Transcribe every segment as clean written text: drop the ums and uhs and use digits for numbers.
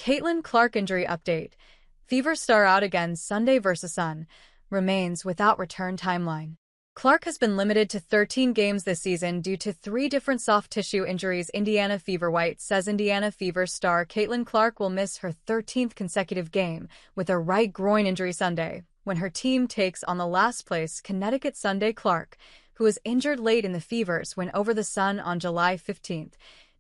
Caitlin Clark injury update. Fever star out again Sunday vs. Sun. Remains without return timeline. Clark has been limited to 13 games this season due to 3 different soft tissue injuries. Indiana Fever White says Indiana Fever star Caitlin Clark will miss her 13th consecutive game with a right groin injury Sunday, when her team takes on the last-place Connecticut Sunday. Clark, who was injured late in the Fever's win over the Sun on July 15th,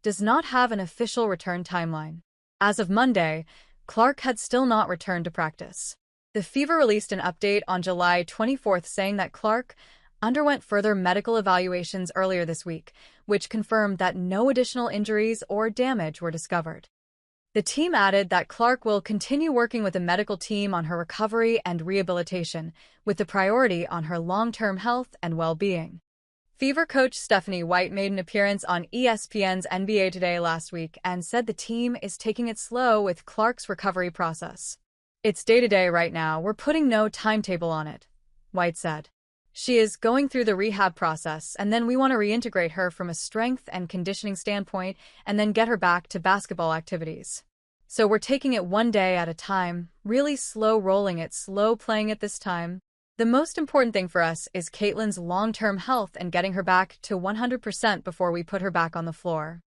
does not have an official return timeline. As of Monday, Clark had still not returned to practice. The Fever released an update on July 24th saying that Clark underwent further medical evaluations earlier this week, which confirmed that no additional injuries or damage were discovered. The team added that Clark will continue working with the medical team on her recovery and rehabilitation, with the priority on her long-term health and well-being. Fever coach Stephanie White made an appearance on ESPN's NBA Today last week and said the team is taking it slow with Clark's recovery process. "It's day-to-day right now, we're putting no timetable on it," White said. "She is going through the rehab process, and then we want to reintegrate her from a strength and conditioning standpoint and then get her back to basketball activities. So we're taking it one day at a time, really slow rolling it, slow playing it this time. The most important thing for us is Caitlin's long-term health and getting her back to 100% before we put her back on the floor."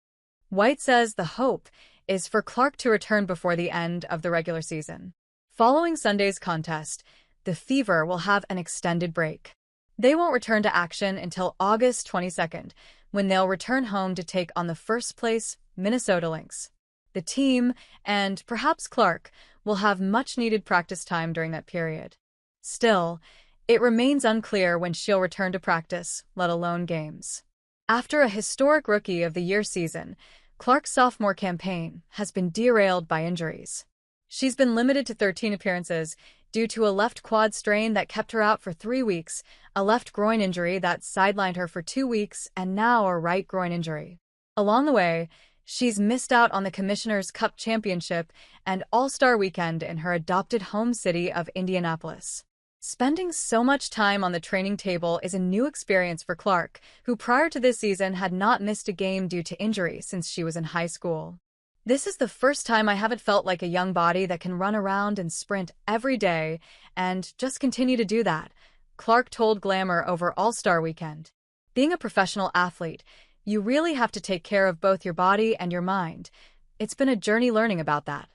White says the hope is for Clark to return before the end of the regular season. Following Sunday's contest, the Fever will have an extended break. They won't return to action until August 22nd, when they'll return home to take on the first-place Minnesota Lynx. The team, and perhaps Clark, will have much-needed practice time during that period. Still, it remains unclear when she'll return to practice, let alone games. After a historic Rookie of the Year season, Clark's sophomore campaign has been derailed by injuries. She's been limited to 13 appearances due to a left quad strain that kept her out for 3 weeks, a left groin injury that sidelined her for 2 weeks, and now a right groin injury. Along the way, she's missed out on the Commissioner's Cup Championship and All-Star Weekend in her adopted home city of Indianapolis. Spending so much time on the training table is a new experience for Clark, who prior to this season had not missed a game due to injury since she was in high school. "This is the first time I haven't felt like a young body that can run around and sprint every day and just continue to do that," Clark told Glamour over All-Star Weekend. "Being a professional athlete, you really have to take care of both your body and your mind. It's been a journey learning about that."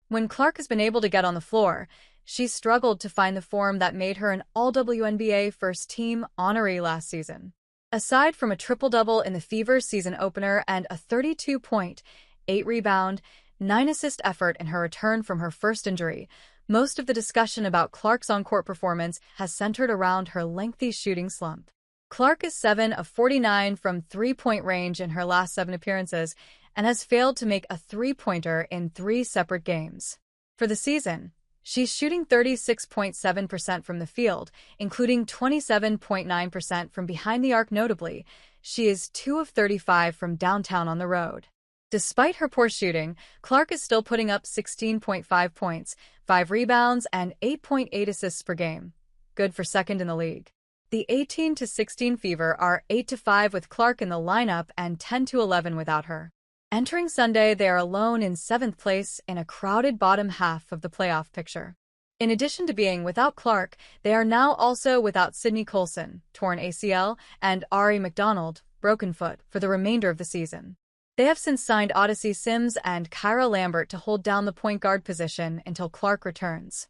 When Clark has been able to get on the floor, she's struggled to find the form that made her an All-WNBA first-team honoree last season. Aside from a triple-double in the Fever's season opener and a 32-point, 8-rebound, 9-assist effort in her return from her first injury, most of the discussion about Clark's on-court performance has centered around her lengthy shooting slump. Clark is 7 of 49 from three-point range in her last 7 appearances and has failed to make a three-pointer in 3 separate games. For the season, she's shooting 36.7% from the field, including 27.9% from behind the arc. Notably, she is 2 of 35 from downtown on the road. Despite her poor shooting, Clark is still putting up 16.5 points, 5 rebounds, and 8.8 assists per game. Good for second in the league. The 18-16 Fever are 8-5 with Clark in the lineup and 10-11 without her. Entering Sunday, they are alone in 7th place in a crowded bottom half of the playoff picture. In addition to being without Clark, they are now also without Sydney Colson, torn ACL, and Ari McDonald, broken foot, for the remainder of the season. They have since signed Odyssey Sims and Kyra Lambert to hold down the point guard position until Clark returns.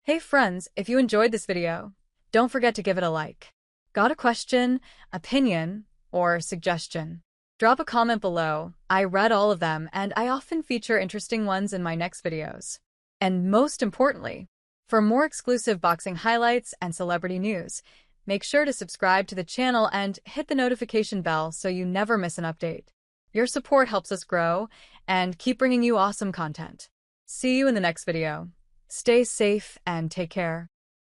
Hey friends, if you enjoyed this video, don't forget to give it a like. Got a question, opinion, or suggestion? Drop a comment below. I read all of them, and I often feature interesting ones in my next videos. And most importantly, for more exclusive boxing highlights and celebrity news, make sure to subscribe to the channel and hit the notification bell so you never miss an update. Your support helps us grow and keep bringing you awesome content. See you in the next video. Stay safe and take care.